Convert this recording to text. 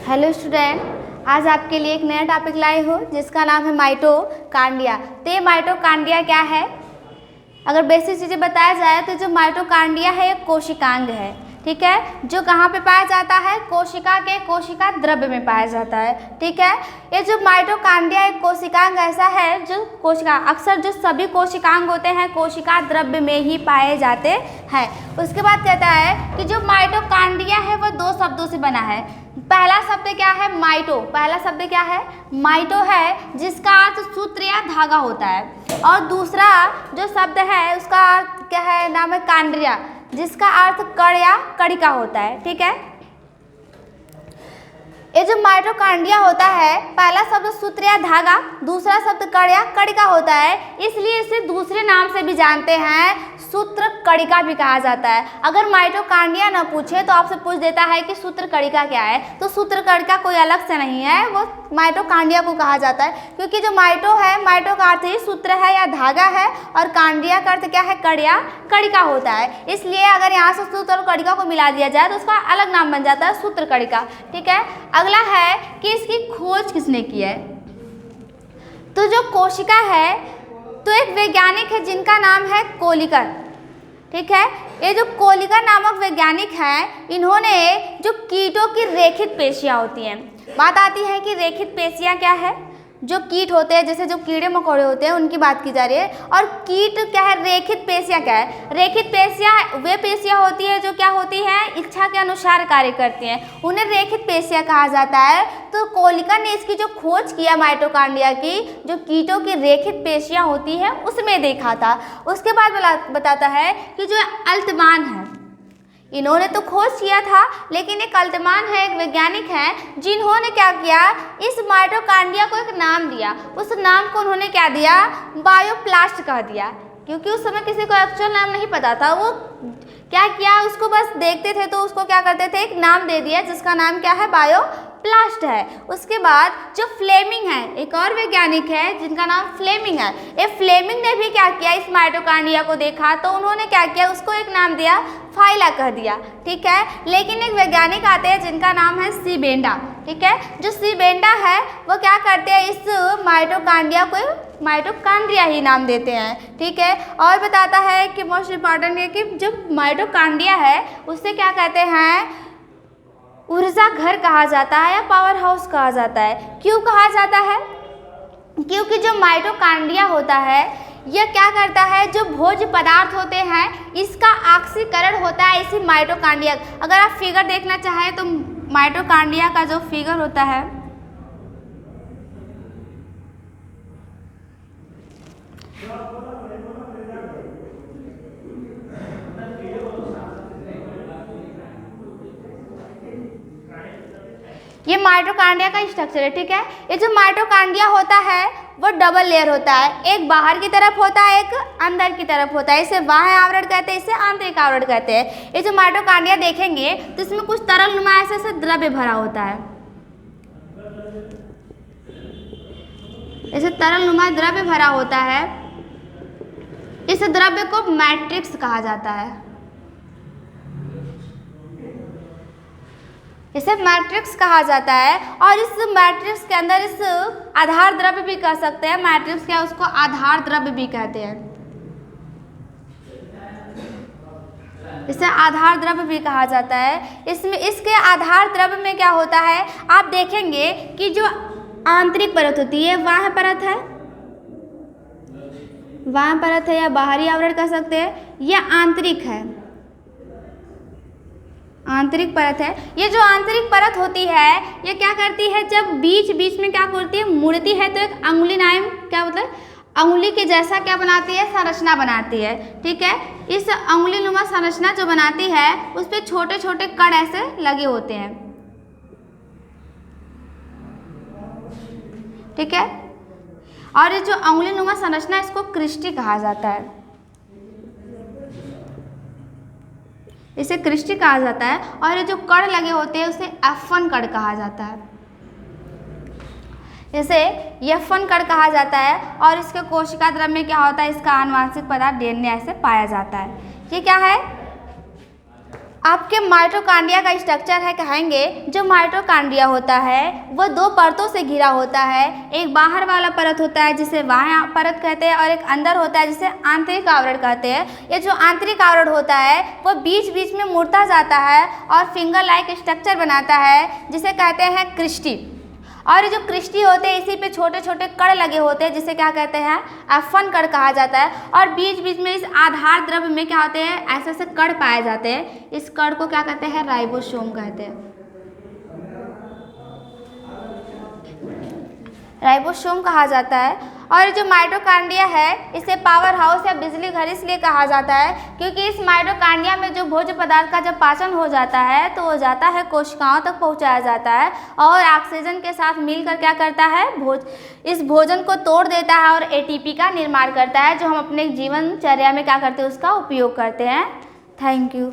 Hello student, आज आपके लिए एक नया टॉपिक लाई हूँ जिसका नाम है माइटोकांड्रिया। तो ये माइटोकांड्रिया क्या है? अगर बेसिक चीज़ें बताया जाए तो जो माइटोकांड्रिया है एक कोशिकांग है, ठीक है, जो कहाँ पे पाया जाता है? कोशिका के कोशिका द्रव्य में पाया जाता है, ठीक है। ये जो माइटोकांड्रिया एक कोशिकांग ऐसा है जो कोशिका अक्सर जो सभी कोशिकांग होते हैं कोशिका द्रव्य में ही पाए जाते हैं। उसके बाद कहता है कि जो माइटोकांड्रिया है वह दो शब्दों से बना है। पहला शब्द क्या है? माइटो। पहला शब्द क्या है? माइटो है, जिसका अर्थ सूत्र या धागा होता है। और दूसरा जो शब्द है उसका अर्थ क्या है? नाम है कांड्रिया, जिसका अर्थ कण या कणिका होता है, ठीक है। ये जो माइटोकांड्रिया होता है, पहला शब्द सूत्र या धागा, दूसरा शब्द कण या कणिका होता है, इसलिए इसे दूसरे नाम से भी जानते हैं, सूत्र कणिका भी कहा जाता है। अगर माइटोकांड्रिया न पूछे तो आपसे पूछ देता है कि सूत्र कणिका क्या है, तो सूत्र कणिका कोई अलग से नहीं है, वो माइटोकांड्रिया को कहा जाता है। क्योंकि जो माइटो है, माइटो का अर्थ ही सूत्र है या धागा है, और कांड्रिया का अर्थ क्या है? कण या कणिका होता है। इसलिए अगर यहाँ से सूत्र और कणिका को मिला दिया जाए तो उसका अलग नाम बन जाता है सूत्र कणिका, ठीक है। अगला है कि इसकी खोज किसने की है? तो जो कोशिका है तो एक वैज्ञानिक है जिनका नाम है कोलिकर, ठीक है। ये जो कोलिकर नामक वैज्ञानिक हैं, इन्होंने जो कीटों की रेखित पेशियां होती हैं, बात आती है कि रेखित पेशियां क्या है? जो कीट होते हैं, जैसे जो कीड़े मकोड़े होते हैं उनकी बात की जा रही है। और कीट क्या है? रेखित पेशियां क्या है? रेखित पेशियां वे पेशियां होती है जो क्या होती हैं? इच्छा के अनुसार कार्य करती हैं, उन्हें रेखित पेशियां कहा जाता है। तो कोलिकर ने इसकी जो खोज किया माइटोकांड्रिया की, जो कीटों की रेखित पेशियां होती हैं उसमें देखा था। उसके बाद बताता है कि जो अल्टमान है, इन्होंने तो खोज किया था, लेकिन एक अल्टमान है, एक वैज्ञानिक हैं, जिन्होंने क्या किया? इस माइटोकांड्रिया को एक नाम दिया। उस नाम को उन्होंने क्या दिया? बायोप्लास्ट कह दिया, क्योंकि उस समय किसी को एक्चुअल नाम नहीं पता था। वो क्या किया? उसको बस देखते थे तो उसको क्या करते थे? एक नाम दे दिया, जिसका नाम क्या है? बायोप्लास्ट है। उसके बाद जो फ्लेमिंग है, एक और वैज्ञानिक है जिनका नाम फ्लेमिंग है। ये फ्लेमिंग ने भी क्या किया? इस माइटोकांड्रिया को देखा तो उन्होंने क्या किया? उसको एक नाम दिया, फाइला कह दिया, ठीक है। लेकिन एक वैज्ञानिक आते हैं जिनका नाम है सीबेंडा, ठीक है। जो सीबेंडा है वो क्या करते हैं? इस माइटोकांड्रिया को माइटोकांड्रिया ही नाम देते हैं, ठीक है। और बताता है कि मोस्ट इम्पॉर्टेंट है कि जो माइटोकांड्रिया है उससे क्या कहते हैं? ऊर्जा घर कहा जाता है या पावर हाउस कहा जाता है। क्यों कहा जाता है? क्योंकि जो माइटोकांड्रिया होता है यह क्या करता है? जो भोज्य पदार्थ होते हैं इसका ऑक्सीकरण होता है इसी माइटोकांड्रिया। अगर आप फिगर देखना चाहें तो माइटोकांड्रिया का जो फिगर होता है, ये माइटोकांड्रिया का स्ट्रक्चर है, ठीक है। ये जो माइटोकांड्रिया होता है वो डबल लेयर होता है, एक बाहर की तरफ होता है, एक अंदर की तरफ होता है। इसे बाह्य आवरण कहते हैं, इसे आंतरिक आवरण कहते हैं। ये जो माइटोकांड्रिया देखेंगे तो इसमें कुछ तरल नुमा ऐसे द्रव्य भरा होता है, इसे तरल नुमा द्रव्य भरा होता है। इस द्रव्य को मैट्रिक्स कहा जाता है, इसे मैट्रिक्स कहा जाता है। और इस मैट्रिक्स के अंदर इस आधार द्रव्य भी कह सकते हैं, मैट्रिक्स क्या उसको आधार द्रव्य भी कहते हैं, इसे आधार द्रव्य भी कहा जाता है। इसमें इसके आधार द्रव्य में क्या होता है? आप देखेंगे कि जो आंतरिक परत होती है, बाह्य परत है, बाह्य परत है या बाहरी आवरण कह सकते हैं, यह आंतरिक है, आंतरिक परत है। ये जो आंतरिक परत होती है ये क्या करती है? जब बीच बीच में क्या करती है? मुड़ती है, तो एक अंगुली नाम क्या मतलब अंगुली के जैसा क्या बनाती है? संरचना बनाती है, ठीक है। इस अंगुली नुमा संरचना जो बनाती है उस पर छोटे छोटे कण ऐसे लगे होते हैं, ठीक है। और ये जो अंगुली नुमा संरचना इसको क्रिस्टी कहा जाता है, इसे क्रिस्टी कहा जाता है। और ये जो कण लगे होते हैं उसे F1 कण कहा जाता है, इसे F1 कण कहा जाता है। और इसके कोशिका द्रव्य में क्या होता है? इसका आनुवांशिक पदार्थ DNA ऐसे पाया जाता है। ये क्या है? आपके माइटोकॉन्ड्रिया का स्ट्रक्चर है कहेंगे। जो माइटोकॉन्ड्रिया होता है वह 2 परतों से घिरा होता है। एक बाहर वाला परत होता है जिसे बाह्य परत कहते हैं और एक अंदर होता है जिसे आंतरिक आवरण कहते हैं। ये जो आंतरिक आवरण होता है वह बीच बीच में मुड़ता जाता है और फिंगर लाइक स्ट्रक्चर बनाता है जिसे कहते हैं क्रिस्टी। और ये जो क्रिस्टी होते हैं इसी पे छोटे छोटे कण लगे होते हैं जिसे क्या कहते हैं, एफन कण कहा जाता है। और बीच बीच में इस आधार द्रव्य में क्या होते हैं, ऐसे ऐसे कण पाए जाते हैं। इस कण को क्या कहते हैं, राइबोसोम कहते हैं। राइबोसोम कहा जाता है। और जो माइटोकॉन्ड्रिया है इसे पावर हाउस या बिजली घर इसलिए कहा जाता है क्योंकि इस माइटोकॉन्ड्रिया में जो भोज्य पदार्थ का जब पाचन हो जाता है तो वो जाता है कोशिकाओं तक पहुंचाया जाता है और ऑक्सीजन के साथ मिलकर क्या करता है, इस भोजन को तोड़ देता है और एटीपी का निर्माण करता है जो हम अपने जीवनचर्या में क्या करते हैं, उसका उपयोग करते हैं। Thank you.